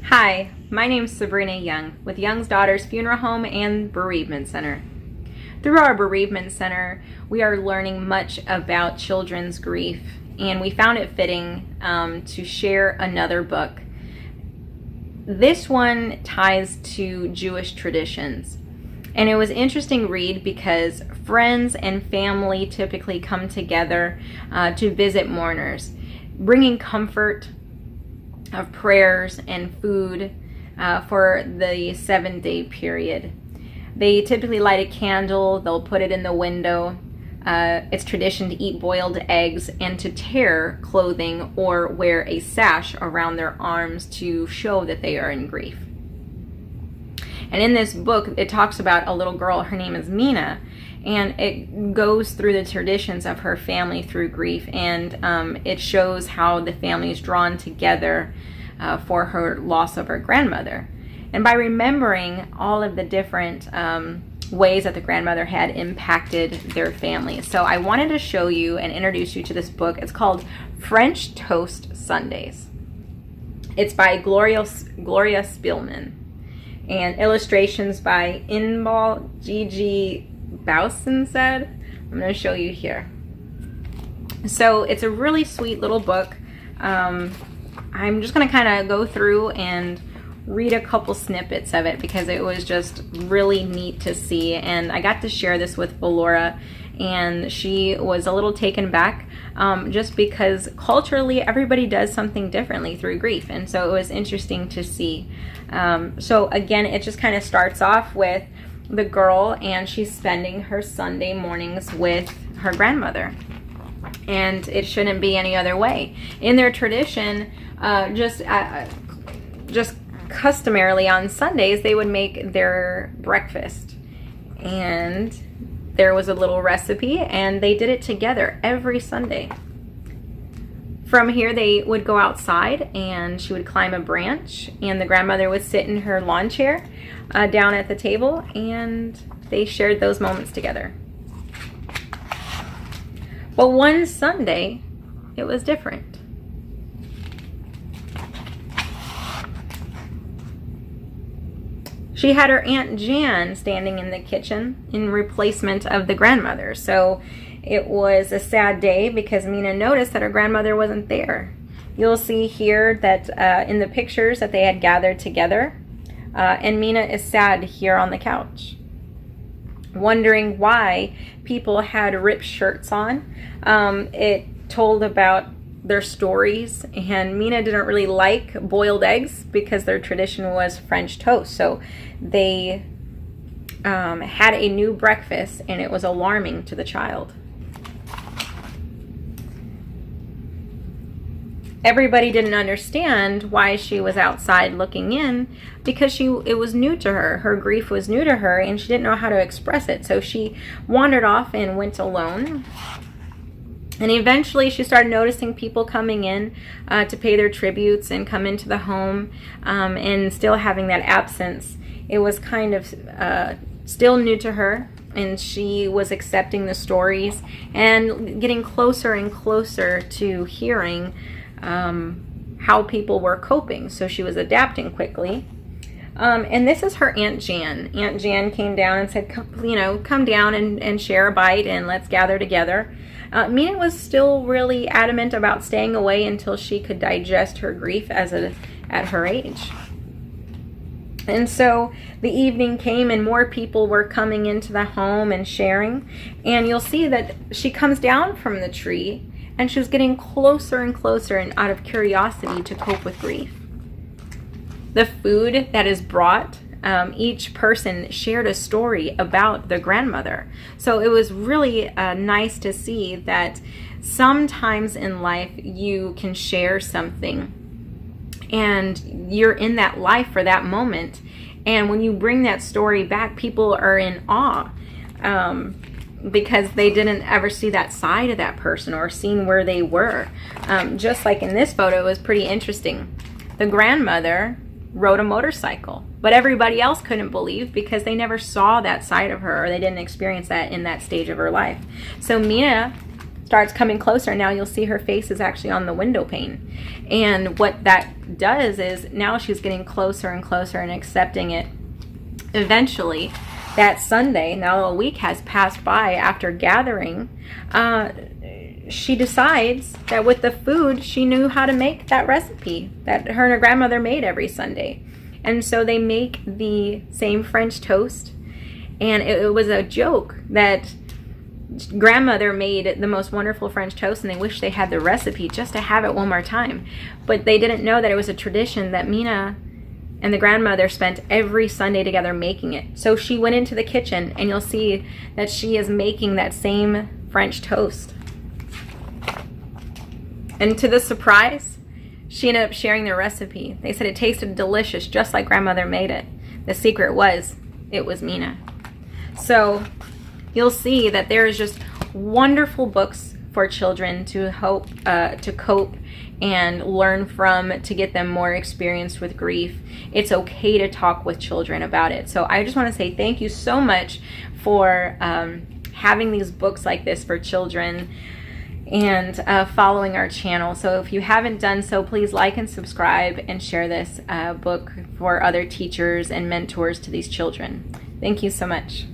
Hi, my name's Sabrina Young with Young's Daughters Funeral Home and Bereavement Center. Through our Bereavement Center, we are learning much about children's grief, and we found it fitting to share another book. This one ties to Jewish traditions, and it was an interesting read because friends and family typically come together to visit mourners, bringing comfort of prayers and food for the 7-day period. They typically light a candle, they'll put it in the window. It's tradition to eat boiled eggs and to tear clothing or wear a sash around their arms to show that they are in grief. And in this book, it talks about a little girl, her name is Mina, and it goes through the traditions of her family through grief, and it shows how the family is drawn together for her loss of her grandmother. And by remembering all of the different ways that the grandmother had impacted their family. So I wanted to show you and introduce you to this book. It's called French Toast Sundays. It's by Gloria Spielman, and illustrations by Inbal Gigi Bowson said. I'm going to show you here. So it's a really sweet little book. I'm just going to kind of go through and read a couple snippets of it because it was just really neat to see, and I got to share this with Valora, and she was a little taken back just because culturally everybody does something differently through grief, and so it was interesting to see. So again, it just kind of starts off with the girl, and she's spending her Sunday mornings with her grandmother, and it shouldn't be any other way. In their tradition, just customarily on Sundays, they would make their breakfast, and there was a little recipe, and they did it together every Sunday. From here, they would go outside, and she would climb a branch, and the grandmother would sit in her lawn chair down at the table, and they shared those moments together. But one Sunday, it was different. She had her Aunt Jan standing in the kitchen in replacement of the grandmother. So it was a sad day because Mina noticed that her grandmother wasn't there. You'll see here that in the pictures that they had gathered together, and Mina is sad here on the couch, wondering why people had ripped shirts on. It told about their stories, and Mina didn't really like boiled eggs because their tradition was French toast. So they had a new breakfast, and it was alarming to the child. Everybody didn't understand why she was outside looking in because it was new to her. Her grief was new to her, and she didn't know how to express it. So she wandered off and went alone. And eventually she started noticing people coming in to pay their tributes and come into the home, and still having that absence. It was kind of still new to her, and she was accepting the stories and getting closer and closer to hearing how people were coping. So she was adapting quickly. And this is her Aunt Jan. Aunt Jan came down and said, come down and share a bite, and let's gather together. Mina was still really adamant about staying away until she could digest her grief at her age. And so the evening came, and more people were coming into the home and sharing. And you'll see that she comes down from the tree, and she was getting closer and closer, and out of curiosity to cope with grief. The food that is brought, each person shared a story about the grandmother. So it was really nice to see that sometimes in life you can share something, and you're in that life for that moment. And when you bring that story back, people are in awe because they didn't ever see that side of that person or seen where they were. Just like in this photo, it was pretty interesting. The grandmother rode a motorcycle, but everybody else couldn't believe because they never saw that side of her, or they didn't experience that in that stage of her life. So Mina starts coming closer. Now you'll see her face is actually on the window pane. And what that does is now she's getting closer and closer and accepting it. Eventually, that Sunday, now a week has passed by after gathering, she decides that with the food, she knew how to make that recipe that her and her grandmother made every Sunday. And so they make the same French toast. And it was a joke that grandmother made the most wonderful French toast, and they wish they had the recipe just to have it one more time. But they didn't know that it was a tradition that Mina and the grandmother spent every Sunday together making it. So she went into the kitchen, and you'll see that she is making that same French toast. And to the surprise, she ended up sharing the recipe. They said it tasted delicious, just like grandmother made it. The secret was, it was Mina. So you'll see that there is just wonderful books for children to help to cope and learn from, to get them more experienced with grief. It's okay to talk with children about it. So I just want to say thank you so much for having these books like this for children and following our channel. So if you haven't done so, please like and subscribe and share this book for other teachers and mentors to these children. Thank you so much.